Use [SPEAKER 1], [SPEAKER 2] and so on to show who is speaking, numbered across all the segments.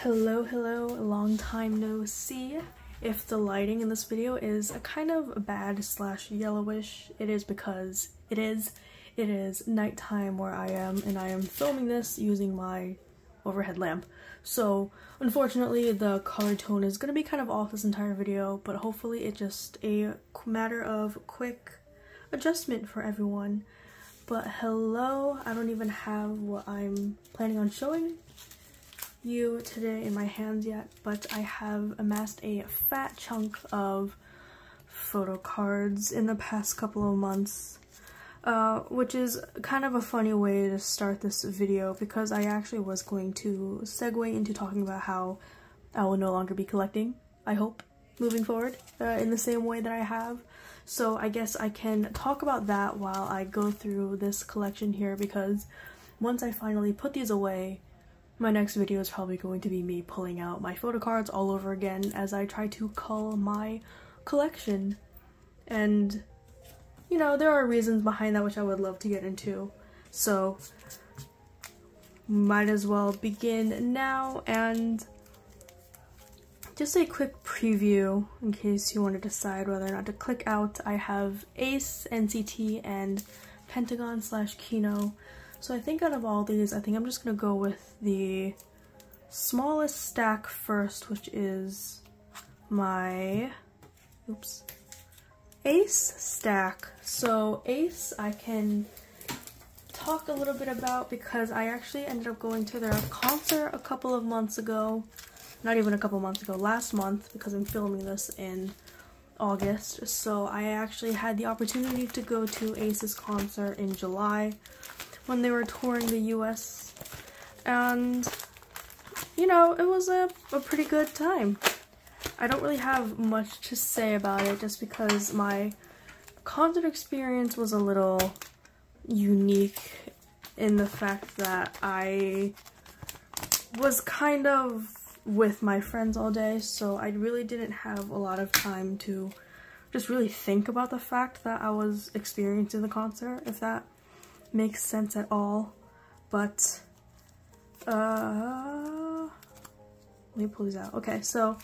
[SPEAKER 1] Hello, long time no see. If the lighting in this video is a kind of bad slash yellowish, it is because it is nighttime where I am, and I am filming this using my overhead lamp. So unfortunately the color tone is gonna be kind of off this entire video, but hopefully it's just a matter of quick adjustment for everyone. But hello, I don't even have what I'm planning on showing you today in my hands yet, but I have amassed a fat chunk of photo cards in the past couple of months, which is kind of a funny way to start this video because I actually was going to segue into talking about how I will no longer be collecting, I hope, moving forward in the same way that I have. So I guess I can talk about that while I go through this collection here, because once I finally put these away, my next video is probably going to be me pulling out my photo cards all over again as I try to cull my collection. And, you know, there are reasons behind that which I would love to get into. So, might as well begin now. And just a quick preview in case you want to decide whether or not to click out. I have a.c.e, NCT, and Pentagon / Kino. So I think out of all these, I think I'm just gonna go with the smallest stack first, which is my, Ace stack. So Ace I can talk a little bit about because I actually ended up going to their concert a couple of months ago. Not even a couple months ago, last month, because I'm filming this in August. So I actually had the opportunity to go to Ace's concert in July when they were touring the US, and you know, it was a pretty good time. I don't really have much to say about it just because my concert experience was a little unique in the fact that I was kind of with my friends all day, so I really didn't have a lot of time to just really think about the fact that I was experiencing the concert, if that makes sense at all. But let me pull these out. Okay, so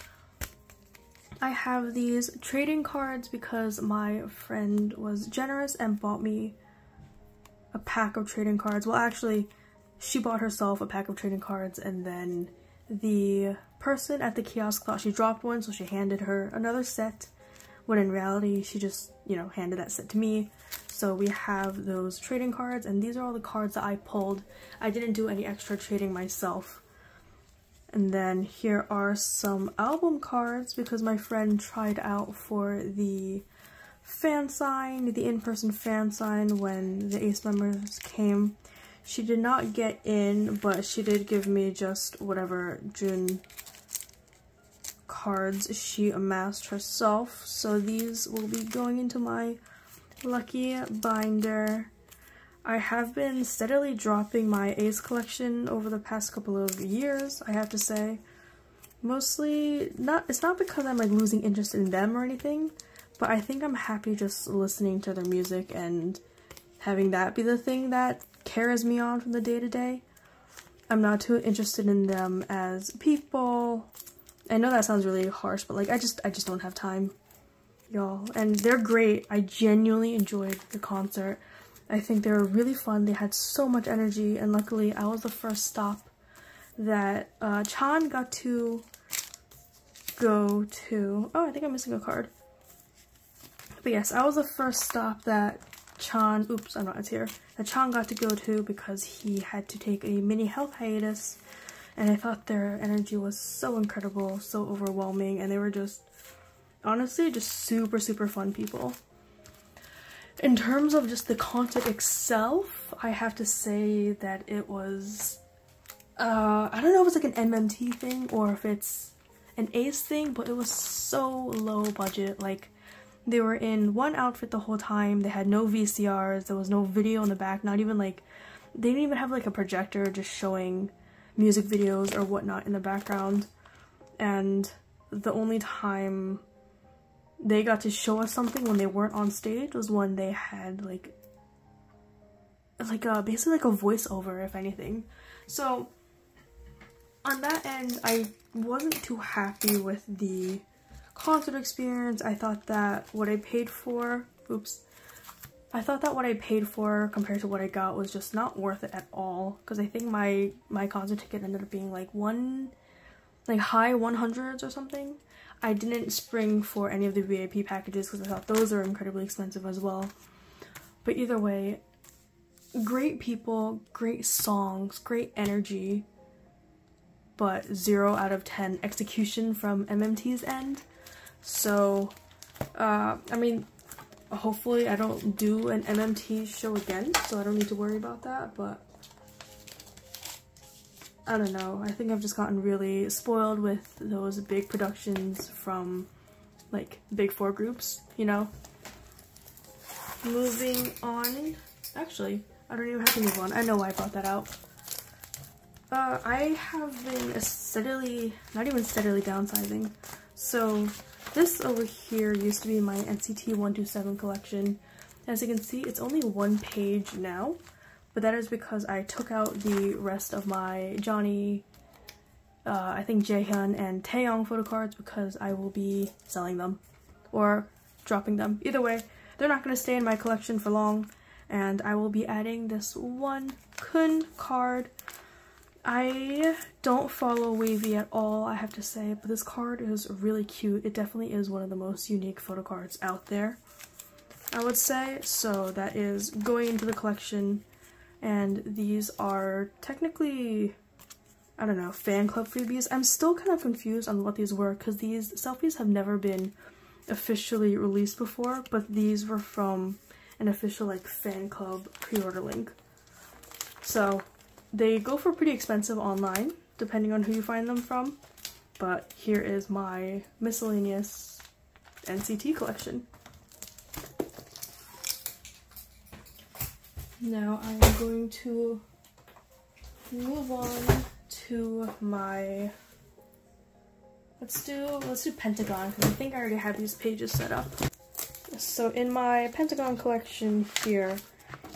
[SPEAKER 1] I have these trading cards because my friend was generous and bought me a pack of trading cards. Well, actually, she bought herself a pack of trading cards, and then the person at the kiosk thought she dropped one, so she handed her another set, when in reality she just, you know, handed that set to me. So we have those trading cards, and these are all the cards that I pulled. I didn't do any extra trading myself. And then here are some album cards because my friend tried out for the fan sign, the in-person fan sign, when the Ace members came. She did not get in, but she did give me just whatever June cards she amassed herself. So these will be going into my lucky binder. I have been steadily dropping my Ace collection over the past couple of years, I have to say. Mostly, it's not because I'm like losing interest in them or anything, but I think I'm happy just listening to their music and having that be the thing that carries me on from the day to day. I'm not too interested in them as people. I know that sounds really harsh, but like I just don't have time, y'all. And they're great. I genuinely enjoyed the concert. I think they were really fun. They had so much energy, and luckily I was the first stop that Chan got to go to. Oh, I think I'm missing a card. But yes, I was the first stop that Chan, I know it's here, that Chan got to go to because he had to take a mini health hiatus, and I thought their energy was so incredible, so overwhelming, and they were just, honestly, just super fun people. In terms of just the concert itself, I have to say that it was, I don't know if it's like an MMT thing or if it's an Ace thing, but it was so low budget. Like, they were in one outfit the whole time. They had no VCRs. There was no video in the back. Not even like, they didn't even have like a projector just showing music videos or whatnot in the background. And the only time they got to show us something when they weren't on stage was when they had like basically like a voiceover, if anything. So on that end, I wasn't too happy with the concert experience. I thought that what I paid for, I thought that what I paid for compared to what I got was just not worth it at all. Because I think my concert ticket ended up being like high 100s or something. I didn't spring for any of the VIP packages because I thought those are incredibly expensive as well. But either way, great people, great songs, great energy, but 0 out of 10 execution from MMT's end. So, I mean, hopefully I don't do an MMT show again, so I don't need to worry about that, but I don't know. I think I've just gotten really spoiled with those big productions from, like, big 4 groups, you know? Moving on. Actually, I don't even have to move on. I know why I brought that out. I have been steadily, not even steadily downsizing. So this over here used to be my NCT 127 collection. As you can see, it's only 1 page now, but that is because I took out the rest of my Johnny, I think Jaehyun and Taeyong photo cards because I will be selling them or dropping them. Either way, they're not going to stay in my collection for long, and I will be adding this one Kun card. I don't follow Wavy at all, I have to say, but this card is really cute. It definitely is one of the most unique photo cards out there, I would say. So that is going into the collection, and these are technically, I don't know, fan club freebies. I'm still kind of confused on what these were because these selfies have never been officially released before, but these were from an official like fan club pre-order link. So they go for pretty expensive online, depending on who you find them from, but here is my miscellaneous NCT collection. Now I am going to move on to my, let's do Pentagon, because I think I already have these pages set up. So in my Pentagon collection here,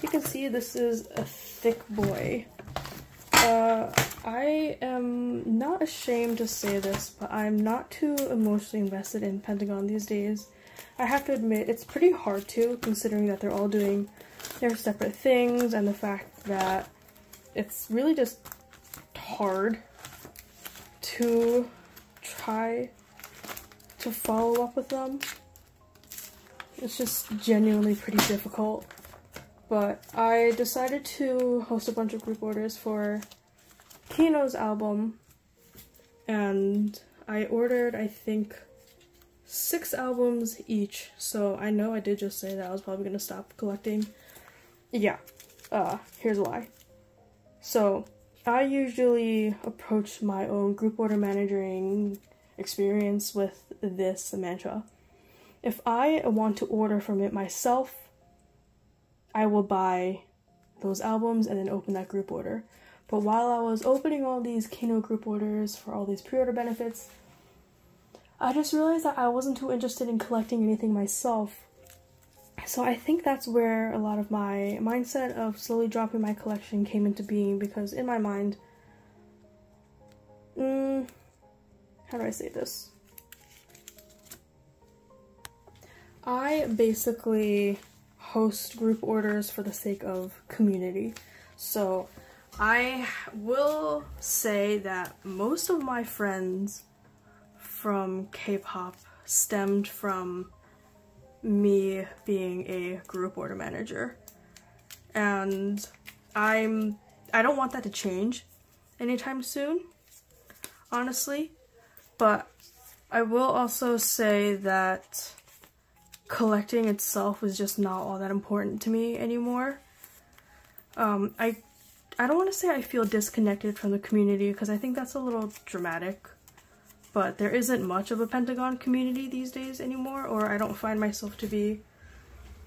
[SPEAKER 1] you can see this is a thick boy. I am not ashamed to say this, but I'm not too emotionally invested in Pentagon these days. I have to admit, it's pretty hard to, considering that they're all doing their separate things, and the fact that it's really just hard to try to follow up with them. It's just genuinely pretty difficult. But I decided to host a bunch of group orders for Kino's album, and I ordered, I think, 6 albums each. So I know I did just say that I was probably gonna stop collecting. Yeah, here's why. So I usually approach my own group order managing experience with this mantra. If I want to order from it myself, I will buy those albums and then open that group order. But while I was opening all these Kino group orders for all these pre-order benefits, I just realized that I wasn't too interested in collecting anything myself. So I think that's where a lot of my mindset of slowly dropping my collection came into being, because in my mind, how do I say this? I basically host group orders for the sake of community. So I will say that most of my friends from K-pop stemmed from me being a group order manager, and I don't want that to change anytime soon, honestly. But I will also say that collecting itself is just not all that important to me anymore. I don't want to say I feel disconnected from the community, because I think that's a little dramatic, but there isn't much of a Pentagon community these days anymore, or I don't find myself to be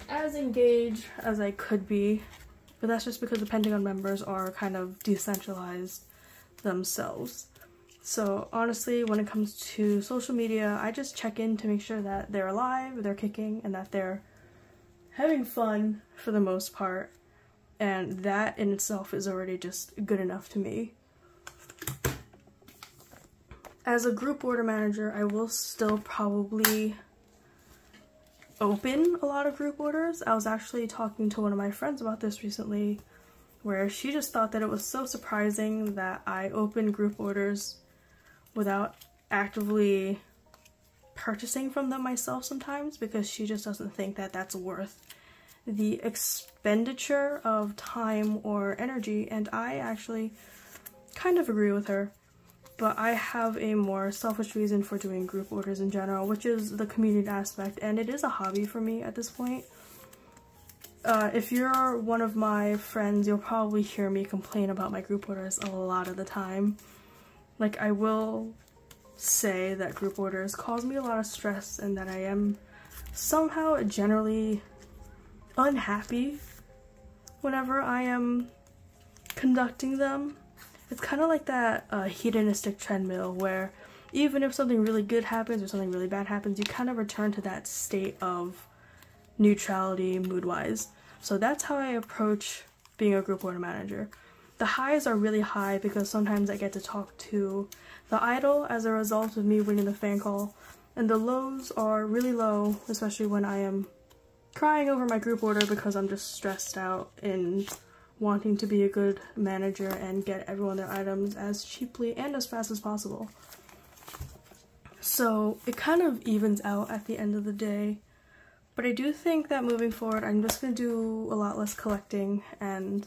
[SPEAKER 1] as engaged as I could be, but that's just because the Pentagon members are kind of decentralized themselves. So honestly, when it comes to social media, I just check in to make sure that they're alive, they're kicking, and that they're having fun for the most part, and that in itself is already just good enough to me. as a group order manager, I will still probably open a lot of group orders. I was actually talking to one of my friends about this recently, where she just thought that it was so surprising that I open group orders without actively purchasing from them myself sometimes, because she just doesn't think that that's worth the expenditure of time or energy, and I actually kind of agree with her. But I have a more selfish reason for doing group orders in general, which is the community aspect, and it is a hobby for me at this point. If you're one of my friends, you'll probably hear me complain about my group orders a lot of the time. Like, I will say that group orders cause me a lot of stress and that I am somehow generally unhappy whenever I am conducting them. It's kind of like that hedonistic treadmill where even if something really good happens or something really bad happens, you kind of return to that state of neutrality mood-wise. So that's how I approach being a group order manager. The highs are really high because sometimes I get to talk to the idol as a result of me winning the fan call, and the lows are really low, especially when I am crying over my group order because I'm just stressed out in wanting to be a good manager and get everyone their items as cheaply and as fast as possible. So it kind of evens out at the end of the day. But I do think that moving forward, I'm just going to do a lot less collecting and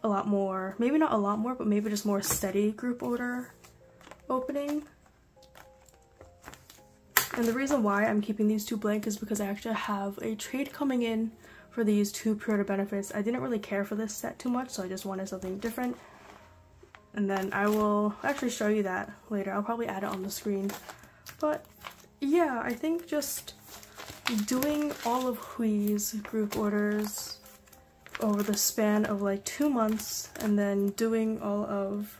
[SPEAKER 1] a lot more, maybe not a lot more, but maybe just more steady group order opening. And the reason why I'm keeping these two blank is because I actually have a trade coming in for these two pre-order benefits. I didn't really care for this set too much, so I just wanted something different. And then I will actually show you that later. I'll probably add it on the screen. But yeah, I think just doing all of Hui's group orders over the span of like 2 months, and then doing all of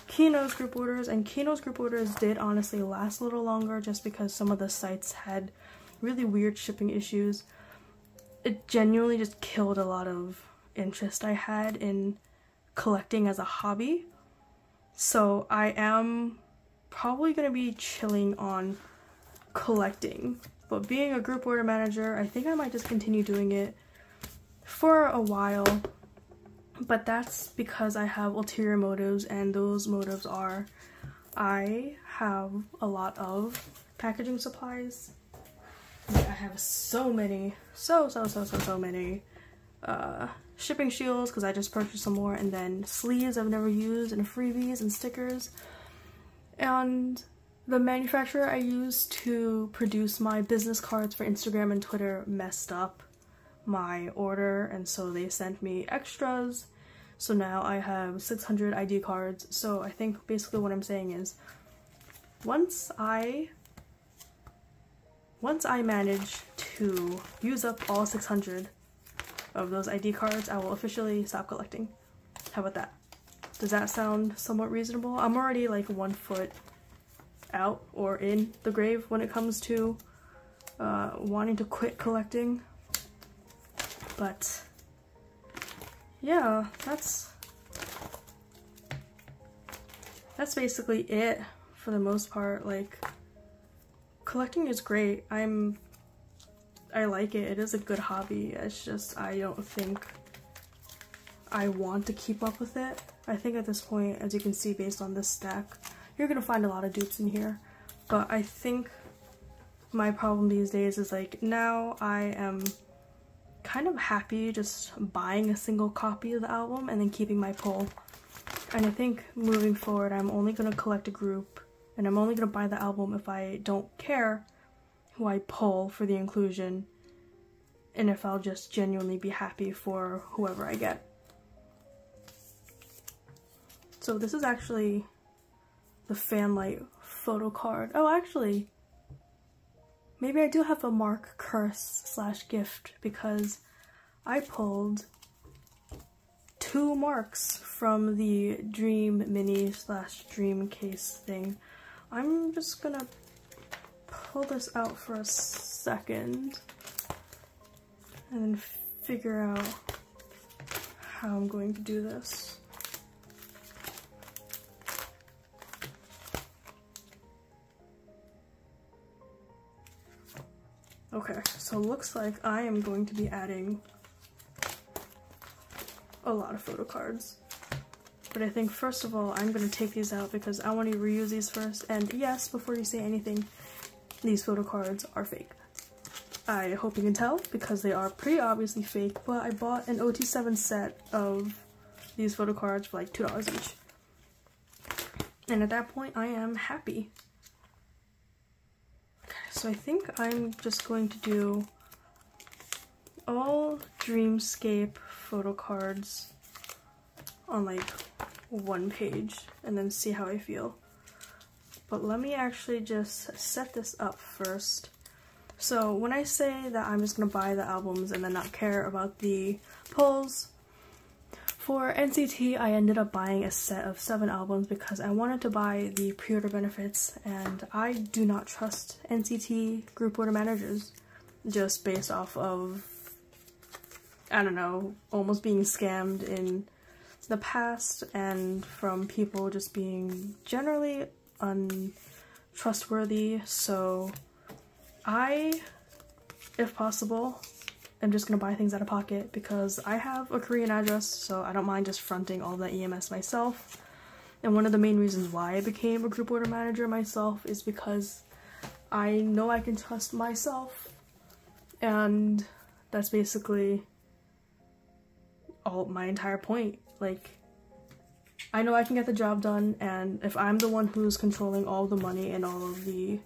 [SPEAKER 1] Kino's group orders, and Kino's group orders did honestly last a little longer just because some of the sites had really weird shipping issues. It genuinely just killed a lot of interest I had in collecting as a hobby. So I am probably going to be chilling on collecting. But being a group order manager, I think I might just continue doing it for a while. But that's because I have ulterior motives, and those motives are I have a lot of packaging supplies. I have so many, so many shipping shields because I just purchased some more, and then sleeves I've never used, and freebies and stickers. And the manufacturer I used to produce my business cards for Instagram and Twitter messed up my order, and so they sent me extras. So now I have 600 ID cards. So I think basically what I'm saying is once I manage to use up all 600 of those ID cards, I will officially stop collecting. How about that? Does that sound somewhat reasonable? I'm already like 1 foot out or in the grave when it comes to wanting to quit collecting. But yeah, that's basically it for the most part. Like, collecting is great. I like it. It is a good hobby. It's just I don't think I want to keep up with it. I think at this point, as you can see based on this stack, you're gonna find a lot of dupes in here. But I think my problem these days is like now I am kind of happy just buying a single copy of the album and then keeping my pull. And I think moving forward, I'm only gonna collect a group, and I'm only gonna buy the album if I don't care who I pull for the inclusion, and if I'll just genuinely be happy for whoever I get. So this is actually the Fanlight photo card. Oh, actually, maybe I do have a mark curse / gift because I pulled 2 marks from the Dream Mini / Dream case thing. I'm just gonna pull this out for a second and then figure out how I'm going to do this. Okay, so looks like I am going to be adding a lot of photo cards. But I think first of all, I'm going to take these out because I want to reuse these first. And yes, before you say anything, these photo cards are fake. I hope you can tell because they are pretty obviously fake, but I bought an OT7 set of these photo cards for like $2 each. And at that point, I am happy. Okay, so I think I'm just going to do all Dreamscape photo cards on like one page and then see how I feel. But let me actually just set this up first. So when I say that I'm just gonna buy the albums and then not care about the polls, for NCT I ended up buying a set of 7 albums because I wanted to buy the pre-order benefits, and I do not trust NCT group order managers just based off of, I don't know, almost being scammed in the past and from people just being generally untrustworthy. So I, if possible, am just gonna buy things out of pocket because I have a Korean address, so I don't mind just fronting all the EMS myself. And one of the main reasons why I became a group order manager myself is because I know I can trust myself, and that's basically all my entire point. Like, I know I can get the job done, and if I'm the one who's controlling all the money and all of the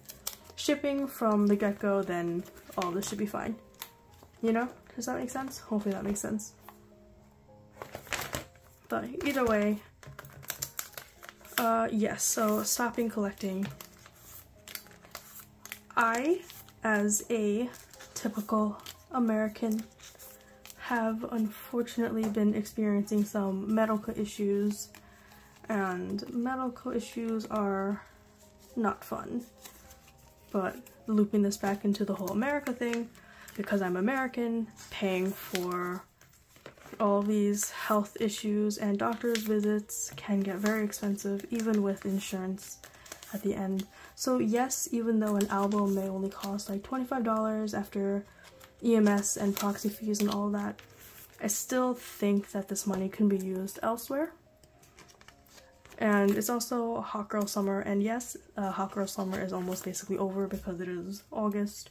[SPEAKER 1] shipping from the get-go, then all this should be fine. You know? Does that make sense? Hopefully that makes sense. But either way, yes, so stopping collecting. I, as a typical American, have unfortunately been experiencing some medical issues, and medical issues are not fun. But looping this back into the whole America thing, because I'm American, paying for all these health issues and doctor's visits can get very expensive, even with insurance at the end. So yes, even though an album may only cost like $25 after EMS and proxy fees and all that, I still think that this money can be used elsewhere. And it's also hot girl summer, and yes, hot girl summer is almost basically over because it is August.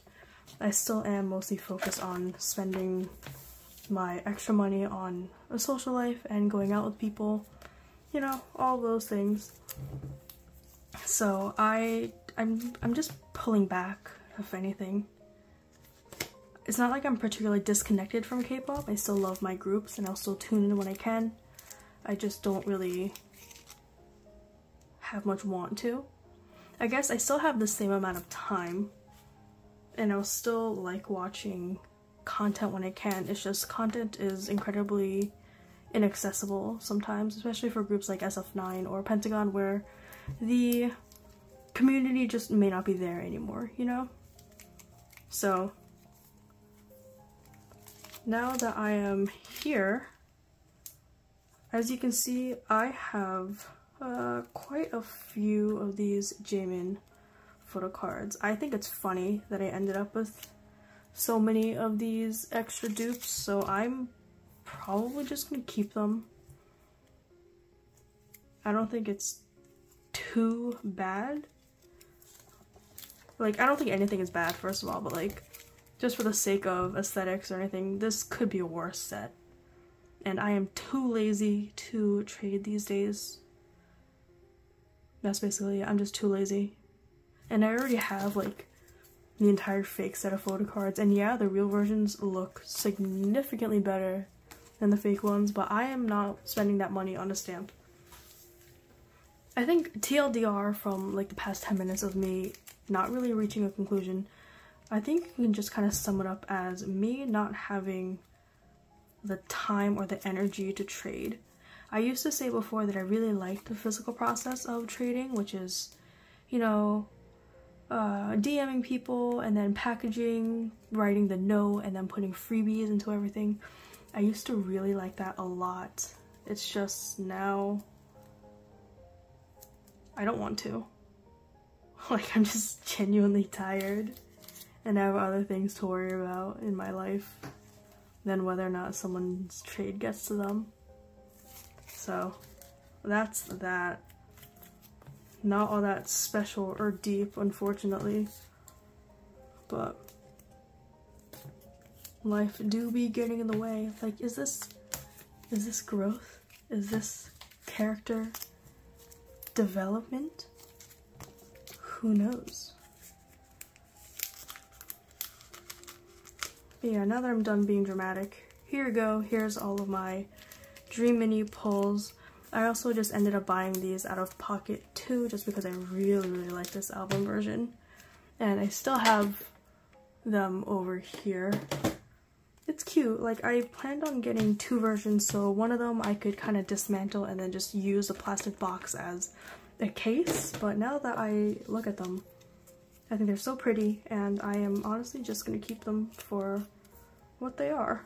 [SPEAKER 1] I still am mostly focused on spending my extra money on a social life and going out with people, you know, all those things. So I'm just pulling back, if anything. It's not like I'm particularly disconnected from K-pop. I still love my groups and I'll still tune in when I can. I just don't really have much want to. I guess I still have the same amount of time, and I'll still like watching content when I can. It's just content is incredibly inaccessible sometimes, especially for groups like SF9 or Pentagon, where the community just may not be there anymore, you know? So now that I am here, as you can see, I have quite a few of these Jaemin photo cards. I think it's funny that I ended up with so many of these extra dupes, so I'm probably just gonna keep them. I don't think it's too bad. Like, I don't think anything is bad, first of all, but like, just for the sake of aesthetics or anything, this could be a worse set. And I am too lazy to trade these days. That's basically it. I'm just too lazy. And I already have like the entire fake set of photo cards, and yeah, the real versions look significantly better than the fake ones, but I am not spending that money on a stamp. I think TLDR from like the past 10 minutes of me not really reaching a conclusion, I think you can just kind of sum it up as me not having the time or the energy to trade. I used to say before that I really liked the physical process of trading, which is, you know, DMing people and then packaging, writing the note, and then putting freebies into everything. I used to really like that a lot. It's just now I don't want to. Like, I'm just genuinely tired. and I have other things to worry about in my life than whether or not someone's trade gets to them. So that's that. Not all that special or deep, unfortunately, but life do be getting in the way. Like, is this growth? Is this character development? Who knows? But yeah, now that I'm done being dramatic, here we go. Here's all of my Dream Mini pulls. I also just ended up buying these out of pocket too, just because I really like this album version. And I still have them over here. It's cute. Like, I planned on getting 2 versions, so one of them I could kind of dismantle and then just use the plastic box as a case. But now that I look at them, I think they're so pretty, and I am honestly just going to keep them for what they are.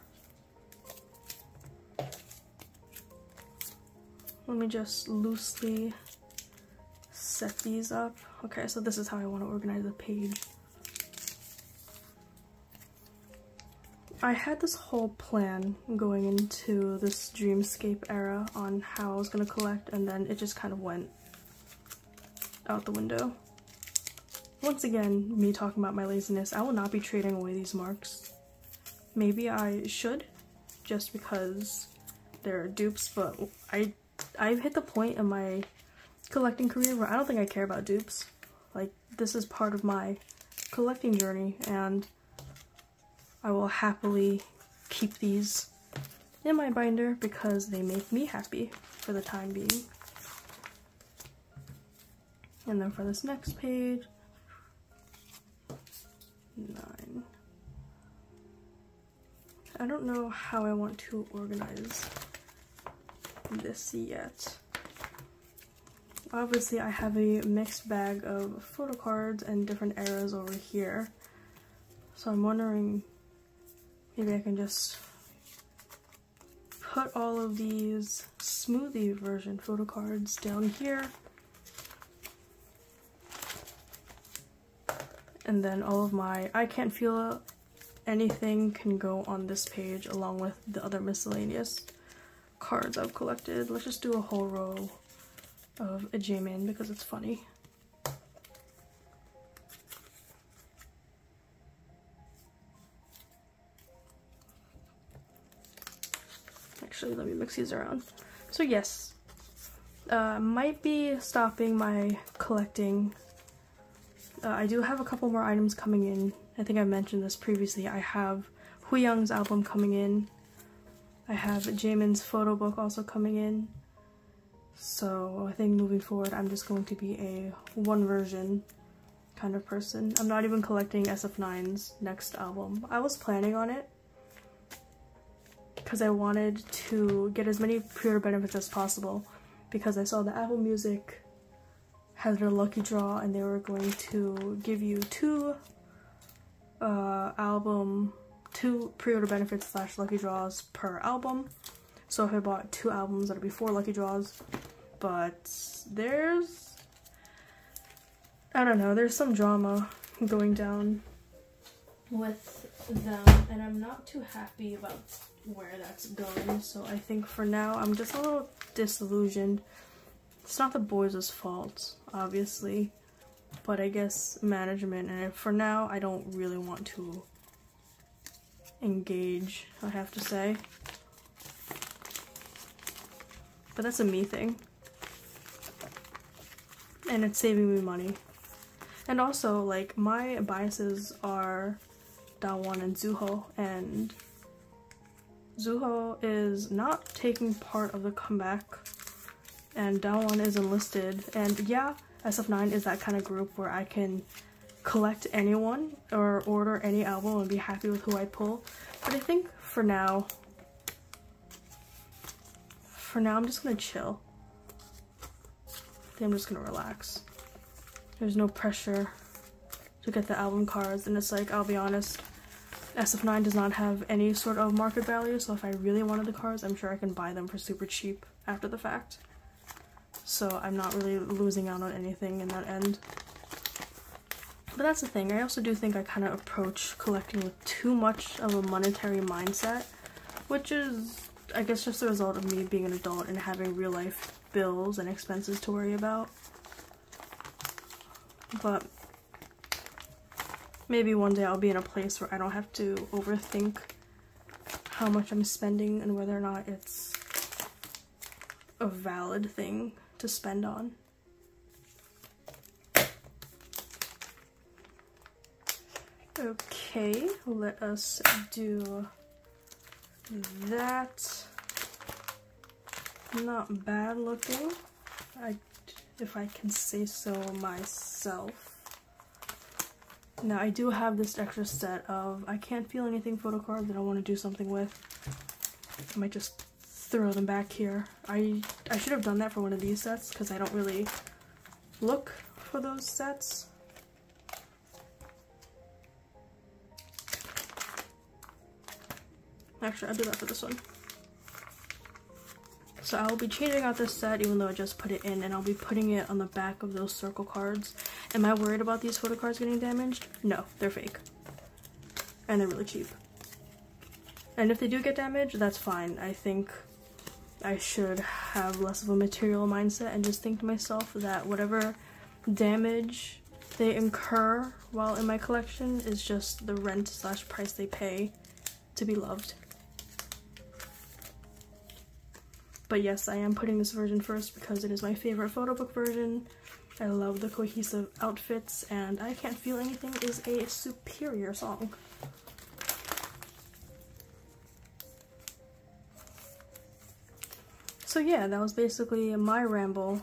[SPEAKER 1] Let me just loosely set these up. Okay, so this is how I want to organize the page. I had this whole plan going into this dreamscape era on how I was going to collect, and then it just kind of went out the window. Once again, me talking about my laziness, I will not be trading away these marks. Maybe I should, just because they're dupes, but I've hit the point in my collecting career where I don't think I care about dupes. Like, this is part of my collecting journey, and I will happily keep these in my binder because they make me happy for the time being. And then for this next page, 9. I don't know how I want to organize this yet. Obviously, I have a mixed bag of photo cards and different eras over here. So I'm wondering, maybe I can just put all of these smoothie version photo cards down here. And then all of my I Can't Feel Anything can go on this page along with the other miscellaneous cards I've collected. Let's just do a whole row of a J-Min because it's funny. Actually, let me mix these around. So yes, might be stopping my collecting. I do have a couple more items coming in. I think I mentioned this previously. I have Huyoung's album coming in. I have Jaemin's photo book also coming in. So I think moving forward, I'm just going to be a one version kind of person. I'm not even collecting SF9's next album. I was planning on it because I wanted to get as many pre-order benefits as possible, because I saw the Apple Music had their lucky draw and they were going to give you 2 pre-order benefits / lucky draws per album. So if I bought 2 albums, that'll be 4 lucky draws. But there's, I don't know, there's some drama going down with them, and I'm not too happy about where that's going. So I think for now I'm just a little disillusioned. It's not the boys' fault, obviously, but I guess management, and for now I don't really want to engage, I have to say. But that's a me thing. And it's saving me money. And also, like, my biases are Dawon and Zuho, and Zuho is not taking part of the comeback, and Dawon is enlisted, and yeah, SF9 is that kind of group where I can collect anyone or order any album and be happy with who I pull. But I think for now I'm just gonna chill. I think I'm just gonna relax. There's no pressure to get the album cards, and it's like, I'll be honest, SF9 does not have any sort of market value, so if I really wanted the cards, I'm sure I can buy them for super cheap after the fact. So I'm not really losing out on anything in that end. But that's the thing, I also do think I kind of approach collecting with too much of a monetary mindset, which is, I guess, just the result of me being an adult and having real life bills and expenses to worry about. But maybe one day I'll be in a place where I don't have to overthink how much I'm spending and whether or not it's a valid thing to spend on. Okay, let us do that. Not bad looking, if I can say so myself. Now I do have this extra set of I can't feel anything photo cards that I want to do something with. I might just throw them back here. I should have done that for one of these sets because I don't really look for those sets. Actually, I'll do that for this one. So I'll be changing out this set even though I just put it in, and I'll be putting it on the back of those circle cards. Am I worried about these photo cards getting damaged? No, they're fake. And they're really cheap. And if they do get damaged, that's fine. I think I should have less of a material mindset and just think to myself that whatever damage they incur while in my collection is just the rent / price they pay to be loved. But yes, I am putting this version first because it is my favorite photo book version. I love the cohesive outfits, and I Can't Feel Anything is a superior song. So yeah, that was basically my ramble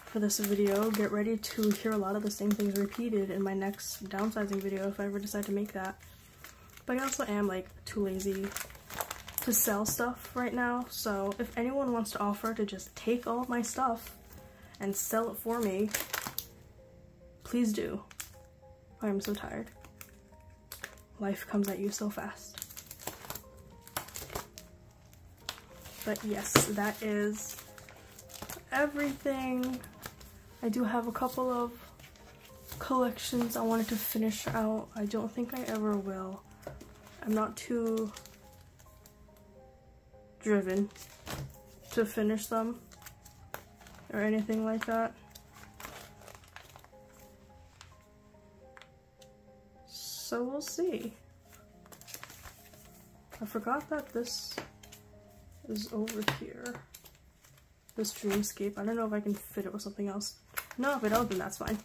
[SPEAKER 1] for this video. Get ready to hear a lot of the same things repeated in my next downsizing video if I ever decide to make that. But I also am like too lazy to sell stuff right now, so if anyone wants to offer to just take all of my stuff and sell it for me, please do. I am so tired. Life comes at you so fast. But yes, that is everything. I do have a couple of collections I wanted to finish out. I don't think I ever will. I'm not too driven to finish them or anything like that. So we'll see. I forgot that this is over here. This dreamscape. I don't know if I can fit it with something else. No, if I don't, then that's fine.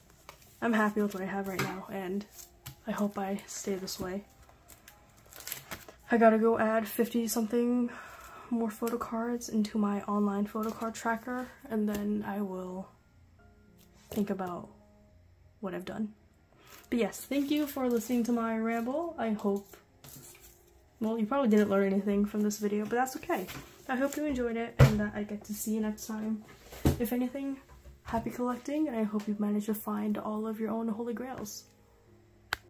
[SPEAKER 1] I'm happy with what I have right now, and I hope I stay this way. I gotta go add 50 something more photo cards into my online photo card tracker, and then I will think about what I've done. But yes, thank you for listening to my ramble. I hope, well, you probably didn't learn anything from this video, but that's okay. I hope you enjoyed it and that I get to see you next time. If anything, happy collecting, and I hope you've managed to find all of your own holy grails.